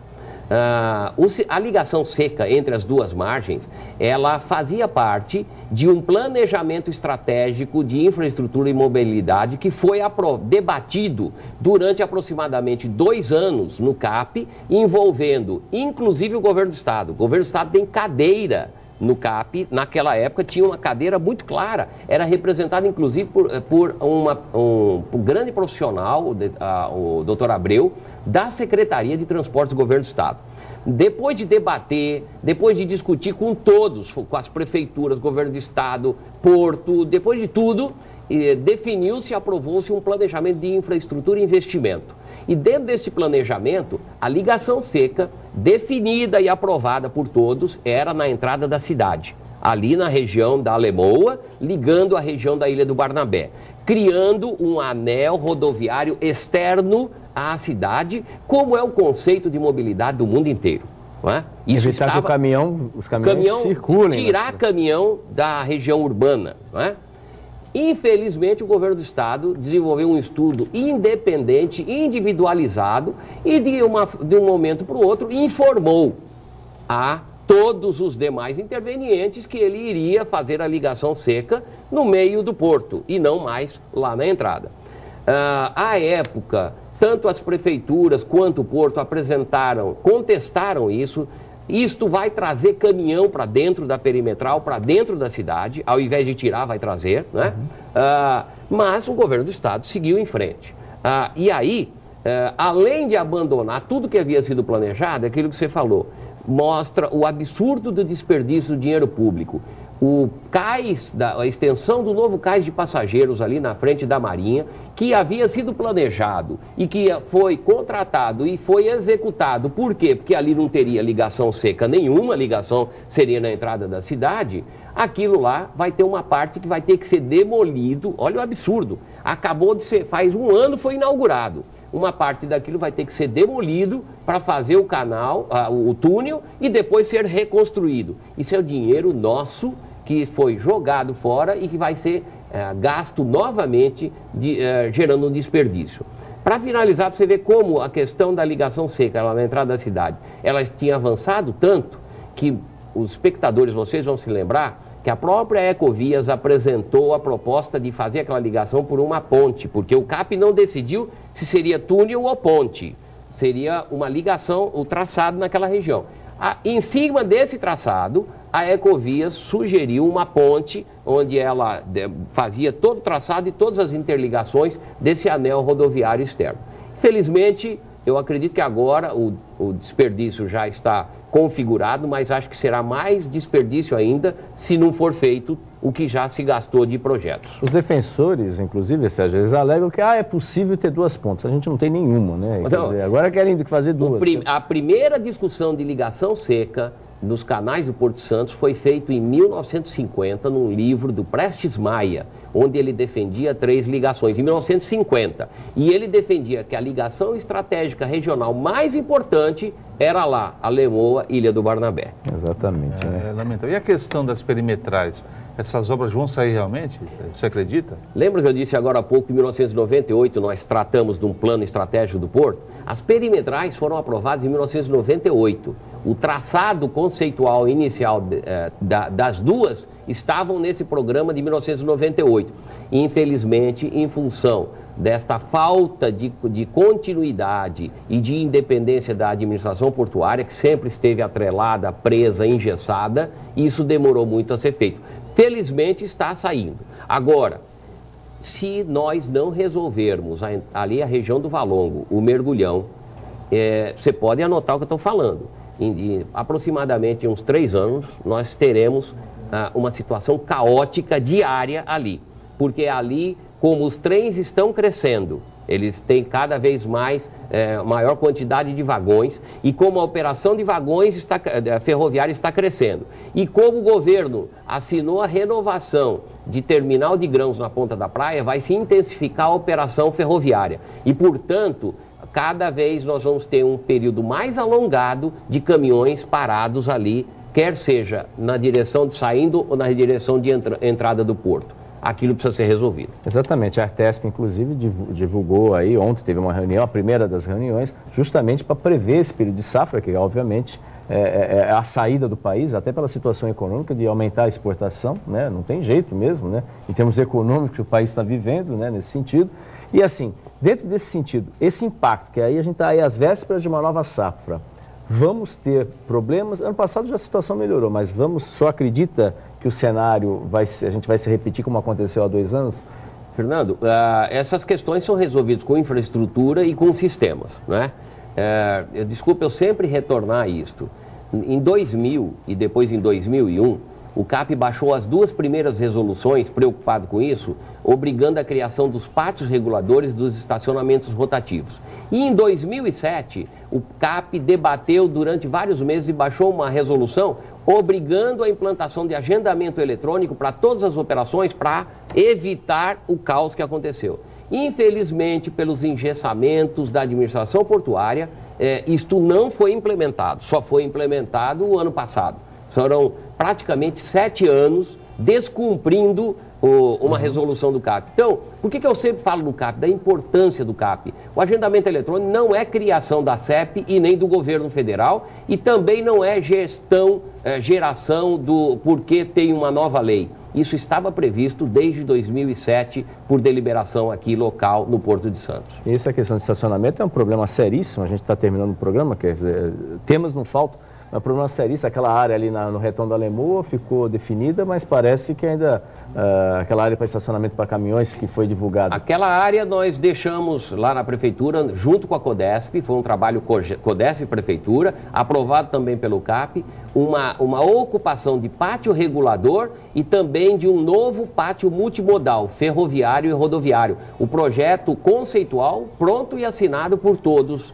A ligação seca entre as duas margens, ela fazia parte de um planejamento estratégico de infraestrutura e mobilidade que foi debatido durante aproximadamente 2 anos no CAP, envolvendo inclusive o governo do Estado. O governo do Estado tem cadeira no CAP, naquela época tinha uma cadeira muito clara, era representada inclusive por um grande profissional, o doutor Abreu, da Secretaria de Transportes do Governo do Estado. Depois de debater, depois de discutir com todos, com as prefeituras, governo do Estado, Porto, depois de tudo, definiu-se e aprovou-se um planejamento de infraestrutura e investimento. E dentro desse planejamento, a ligação seca, definida e aprovada por todos, era na entrada da cidade, ali na região da Alemoa, ligando a região da Ilha do Barnabé, criando um anel rodoviário externo à cidade, como é o conceito de mobilidade do mundo inteiro. Não é? Isso evitar que os caminhões circulem. Tirar caminhão da região urbana. Não é? Infelizmente, o governo do Estado desenvolveu um estudo independente, individualizado, e de um momento para o outro informou a todos os demais intervenientes que ele iria fazer a ligação seca no meio do porto e não mais lá na entrada. À época, tanto as prefeituras quanto o porto contestaram isso. Isto vai trazer caminhão para dentro da perimetral, para dentro da cidade, ao invés de tirar, vai trazer, né? Mas o governo do Estado seguiu em frente. E aí, além de abandonar tudo que havia sido planejado, aquilo que você falou, mostra o absurdo do desperdício do dinheiro público. O cais, a extensão do novo cais de passageiros ali na frente da Marinha, que havia sido planejado e que foi contratado e foi executado. Por quê? Porque ali não teria ligação seca nenhuma, a ligação seria na entrada da cidade. Aquilo lá vai ter uma parte que vai ter que ser demolido. Olha o absurdo. Acabou de ser, faz 1 ano foi inaugurado. Uma parte daquilo vai ter que ser demolido para fazer o canal, o túnel, e depois ser reconstruído. Isso é o dinheiro nosso que foi jogado fora e que vai ser gasto novamente, gerando um desperdício. Para finalizar, para você ver como a questão da ligação seca lá na entrada da cidade, ela tinha avançado tanto que os espectadores, vocês vão se lembrar, que a própria Ecovias apresentou a proposta de fazer aquela ligação por uma ponte, porque o CAP não decidiu se seria túnel ou ponte, seria uma ligação, o traçado naquela região. Em cima desse traçado, a Ecovias sugeriu uma ponte, onde ela fazia todo o traçado e todas as interligações desse anel rodoviário externo. Felizmente, eu acredito que agora o desperdício já está configurado, mas acho que será mais desperdício ainda se não for feito o que já se gastou de projetos. Os defensores, inclusive, Sérgio, eles alegam que é possível ter 2 pontes. A gente não tem nenhuma, né? Quer dizer, agora querem fazer 2. A primeira discussão de ligação seca nos canais do Porto Santos foi feito em 1950, num livro do Prestes Maia, onde ele defendia 3 ligações, em 1950. E ele defendia que a ligação estratégica regional mais importante era lá, Alemoa, Ilha do Barnabé. Exatamente. É lamentável. E a questão das perimetrais? Essas obras vão sair realmente? Você acredita? Lembra que eu disse agora há pouco que em 1998 nós tratamos de um plano estratégico do Porto? As perimetrais foram aprovadas em 1998. O traçado conceitual inicial das duas estavam nesse programa de 1998. Infelizmente, em função desta falta de continuidade e de independência da administração portuária, que sempre esteve atrelada, presa, engessada, isso demorou muito a ser feito. Felizmente está saindo. Agora, se nós não resolvermos ali a região do Valongo, o mergulhão, você pode anotar o que eu estou falando. Em aproximadamente uns 3 anos, nós teremos uma situação caótica diária ali. Porque ali, como os trens estão crescendo, eles têm cada vez mais, maior quantidade de vagões, e como a operação de vagões ferroviária está crescendo, e como o governo assinou a renovação de terminal de grãos na Ponta da Praia, vai se intensificar a operação ferroviária. E, portanto, cada vez nós vamos ter um período mais alongado de caminhões parados ali, quer seja na direção de saindo ou na direção de entrada do porto. Aquilo precisa ser resolvido. Exatamente, a Artesp, inclusive, divulgou aí, ontem teve uma reunião, a primeira das reuniões, justamente para prever esse período de safra, que obviamente é a saída do país, até pela situação econômica, de aumentar a exportação, né? Não tem jeito mesmo, né? Em termos econômicos que o país está vivendo, né? Nesse sentido. E assim, dentro desse sentido, esse impacto, que aí a gente está aí às vésperas de uma nova safra, vamos ter problemas. Ano passado já a situação melhorou, mas só acredita que o cenário a gente vai se repetir como aconteceu há 2 anos? Fernando, essas questões são resolvidas com infraestrutura e com sistemas, né? Desculpa eu sempre retornar a isto. Em 2000 e depois em 2001, o CAP baixou as 2 primeiras resoluções, preocupado com isso, obrigando a criação dos pátios reguladores dos estacionamentos rotativos. E em 2007, o CAP debateu durante vários meses e baixou uma resolução obrigando a implantação de agendamento eletrônico para todas as operações para evitar o caos que aconteceu. Infelizmente, pelos engessamentos da administração portuária, isto não foi implementado, só foi implementado o ano passado. Foram praticamente 7 anos descumprindo uma resolução do CAP. Então, por que eu sempre falo do CAP? Da importância do CAP. O agendamento eletrônico não é criação da CEP e nem do governo federal e também não é geração do porque tem uma nova lei. Isso estava previsto desde 2007 por deliberação aqui local no Porto de Santos. Essa questão de estacionamento é um problema seríssimo. A gente está terminando o programa, quer dizer, temas não faltam. É um problema seríssimo. Aquela área ali no retão da Lemoa ficou definida, mas parece que ainda aquela área para estacionamento para caminhões que foi divulgada. Aquela área nós deixamos lá na Prefeitura, junto com a CODESP, foi um trabalho CODESP e Prefeitura, aprovado também pelo CAP, uma ocupação de pátio regulador e também de um novo pátio multimodal, ferroviário e rodoviário. O projeto conceitual pronto e assinado por todos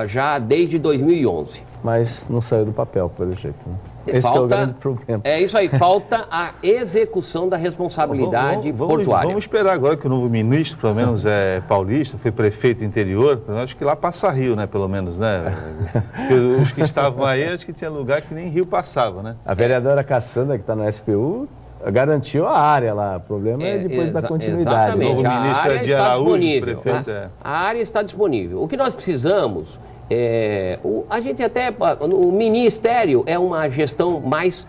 já desde 2011. Mas não saiu do papel, pelo jeito, né? Esse é o grande problema. É isso aí, falta a execução da responsabilidade portuária. Vamos esperar agora que o novo ministro, pelo menos é paulista, foi prefeito interior, acho que lá passa rio, né, pelo menos, né? Os que estavam aí, acho que tinha lugar que nem rio passava, né? A vereadora Cassandra, que está no SPU, garantiu a área lá, o problema é depois da continuidade. Exatamente, o novo ministro é de Araújo, prefeito. A área está disponível. O que nós precisamos... a gente até, o Ministério é uma gestão mais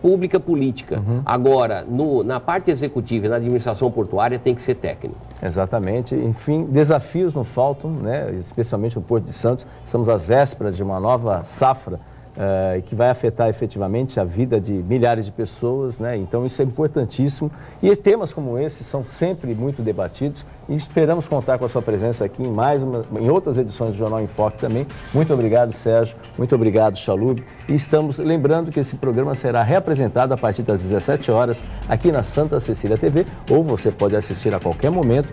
pública política. Agora, na parte executiva e na administração portuária tem que ser técnico. Exatamente. Enfim, desafios não faltam, né? Especialmente no Porto de Santos. Estamos às vésperas de uma nova safra que vai afetar efetivamente a vida de milhares de pessoas, né? Então isso é importantíssimo. E temas como esse são sempre muito debatidos e esperamos contar com a sua presença aqui em outras edições do Jornal em Foque também. Muito obrigado, Sérgio. Muito obrigado, Chalub. E estamos lembrando que esse programa será reapresentado a partir das 17 horas aqui na Santa Cecília TV, ou você pode assistir a qualquer momento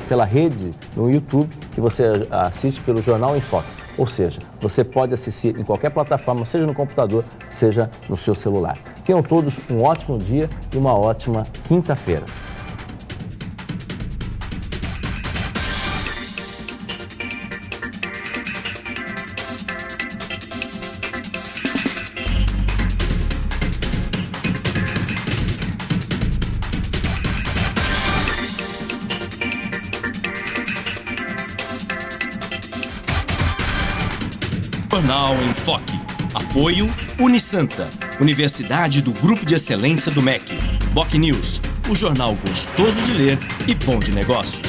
pela rede no YouTube, que você assiste pelo Jornal em Foque. Ou seja, você pode assistir em qualquer plataforma, seja no computador, seja no seu celular. Tenham todos um ótimo dia e uma ótima quinta-feira. Jornal em Foque. Apoio Unisanta, Universidade do Grupo de Excelência do MEC. BocNews, o jornal gostoso de ler e bom de negócios.